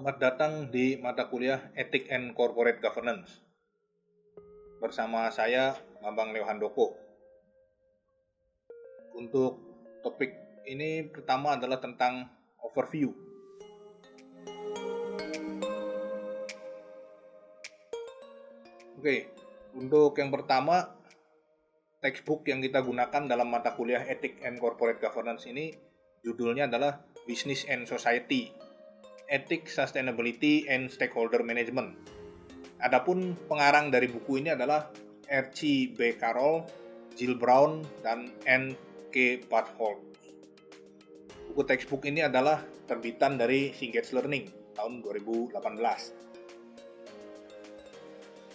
Selamat datang di mata kuliah Ethics and Corporate Governance. Bersama saya, Bambang Leo-Handoko. Untuk topik ini pertama adalah tentang overview. Oke, untuk yang pertama, textbook yang kita gunakan dalam mata kuliah Ethics and Corporate Governance ini judulnya adalah Business and Society, Ethics, Sustainability, and Stakeholder Management. Adapun pengarang dari buku ini adalah R.C. B. Carroll, Jill Brown, dan N. K. Bartholdt. Buku textbook ini adalah terbitan dari Cengage Learning tahun 2018.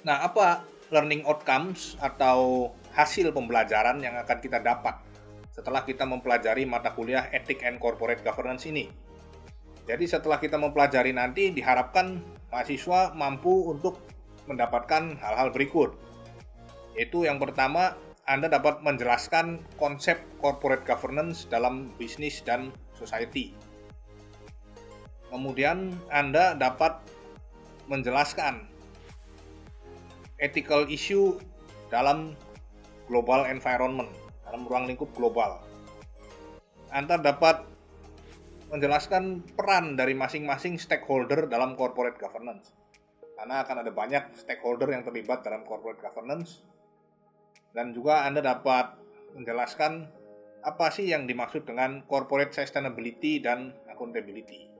Nah, apa learning outcomes atau hasil pembelajaran yang akan kita dapat setelah kita mempelajari mata kuliah Ethics and Corporate Governance ini? Jadi setelah kita mempelajari nanti diharapkan mahasiswa mampu untuk mendapatkan hal-hal berikut. Yaitu yang pertama, Anda dapat menjelaskan konsep corporate governance dalam bisnis dan society. Kemudian Anda dapat menjelaskan ethical issue dalam global environment, dalam ruang lingkup global. Anda dapat menjelaskan peran dari masing-masing stakeholder dalam corporate governance. Karena akan ada banyak stakeholder yang terlibat dalam corporate governance. Dan juga Anda dapat menjelaskan apa sih yang dimaksud dengan corporate sustainability dan accountability.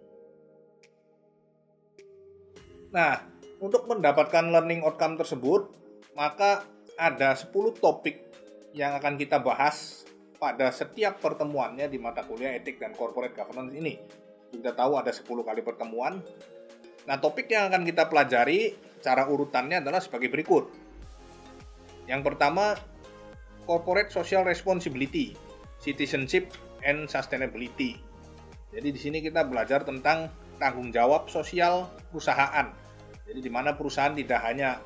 Nah, untuk mendapatkan learning outcome tersebut, maka ada 10 topik yang akan kita bahas pada setiap pertemuannya di mata kuliah Ethics dan Corporate Governance ini. Kita tahu ada 10 kali pertemuan. Nah, topik yang akan kita pelajari cara urutannya adalah sebagai berikut. Yang pertama, Corporate Social Responsibility, Citizenship and Sustainability. Jadi di sini kita belajar tentang tanggung jawab sosial perusahaan. Jadi di mana perusahaan tidak hanya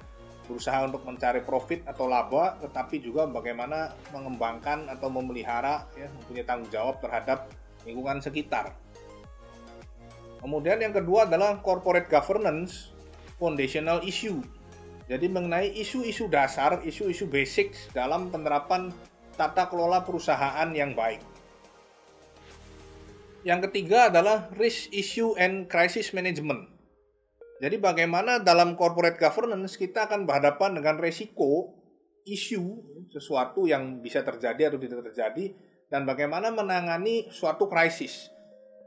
berusaha untuk mencari profit atau laba, tetapi juga bagaimana mengembangkan atau memelihara, mempunyai tanggung jawab terhadap lingkungan sekitar. Kemudian yang kedua adalah corporate governance foundational issue. Jadi mengenai isu-isu dasar, isu-isu basic dalam penerapan tata kelola perusahaan yang baik. Yang ketiga adalah risk issue and crisis management. Jadi bagaimana dalam corporate governance kita akan berhadapan dengan resiko, isu, sesuatu yang bisa terjadi atau tidak terjadi, dan bagaimana menangani suatu krisis.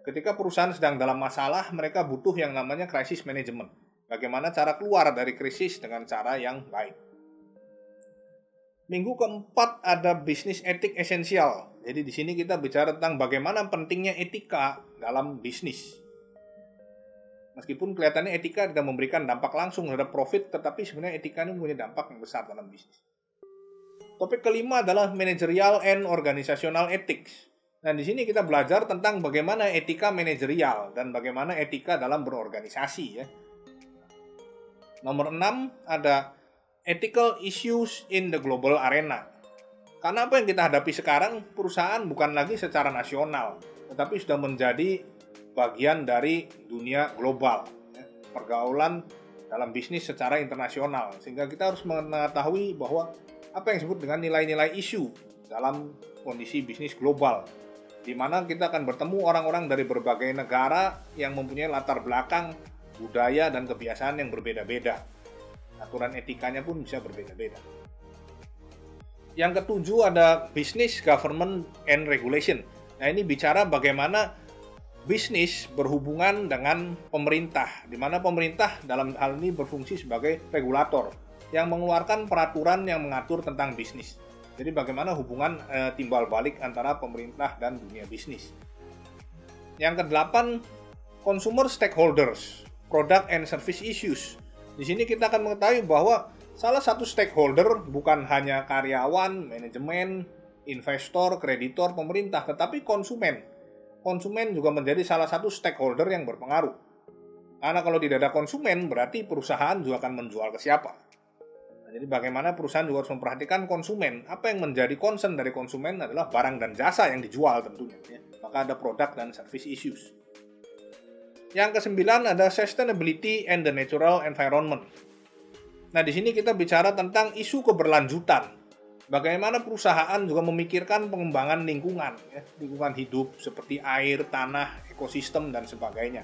Ketika perusahaan sedang dalam masalah, mereka butuh yang namanya crisis management. Bagaimana cara keluar dari krisis dengan cara yang baik. Minggu keempat ada business ethics essential. Jadi di sini kita bicara tentang bagaimana pentingnya etika dalam bisnis. Meskipun kelihatannya etika tidak memberikan dampak langsung terhadap profit, tetapi sebenarnya etika ini punya dampak yang besar dalam bisnis. Topik kelima adalah managerial and organizational ethics. Nah, di sini kita belajar tentang bagaimana etika manajerial dan bagaimana etika dalam berorganisasi. Nomor 6 ada ethical issues in the global arena. Karena apa yang kita hadapi sekarang, perusahaan bukan lagi secara nasional, tetapi sudah menjadi bagian dari dunia global, pergaulan dalam bisnis secara internasional, sehingga kita harus mengetahui bahwa apa yang disebut dengan nilai-nilai isu dalam kondisi bisnis global, di mana kita akan bertemu orang-orang dari berbagai negara yang mempunyai latar belakang, budaya, dan kebiasaan yang berbeda-beda. Aturan etikanya pun bisa berbeda-beda. Yang ketujuh ada business, government, and regulation. Nah, ini bicara bagaimana bisnis berhubungan dengan pemerintah, di mana pemerintah dalam hal ini berfungsi sebagai regulator yang mengeluarkan peraturan yang mengatur tentang bisnis. Jadi bagaimana hubungan timbal balik antara pemerintah dan dunia bisnis. Yang kedelapan, consumer stakeholders, product and service issues. Di sini kita akan mengetahui bahwa salah satu stakeholder bukan hanya karyawan, manajemen, investor, kreditor, pemerintah, tetapi konsumen. Konsumen juga menjadi salah satu stakeholder yang berpengaruh. Karena kalau tidak ada konsumen, berarti perusahaan juga akan menjual ke siapa. Nah, jadi bagaimana perusahaan juga harus memperhatikan konsumen. Apa yang menjadi concern dari konsumen adalah barang dan jasa yang dijual tentunya. Maka ada product dan service issues. Yang kesembilan ada sustainability and the natural environment. Nah, di sini kita bicara tentang isu keberlanjutan. Bagaimana perusahaan juga memikirkan pengembangan lingkungan, ya, lingkungan hidup seperti air, tanah, ekosistem, dan sebagainya.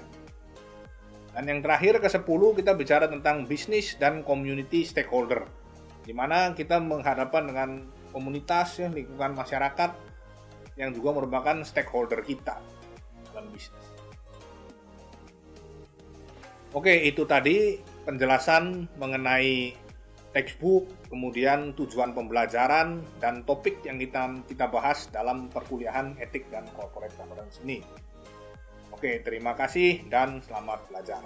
Dan yang terakhir ke-10 kita bicara tentang bisnis dan community stakeholder, di mana kita menghadapkan dengan komunitas, ya, lingkungan masyarakat yang juga merupakan stakeholder kita dalam bisnis. Oke, itu tadi penjelasan mengenai textbook, kemudian tujuan pembelajaran, dan topik yang kita bahas dalam perkuliahan etik dan corporate governance ini. Oke, terima kasih dan selamat belajar.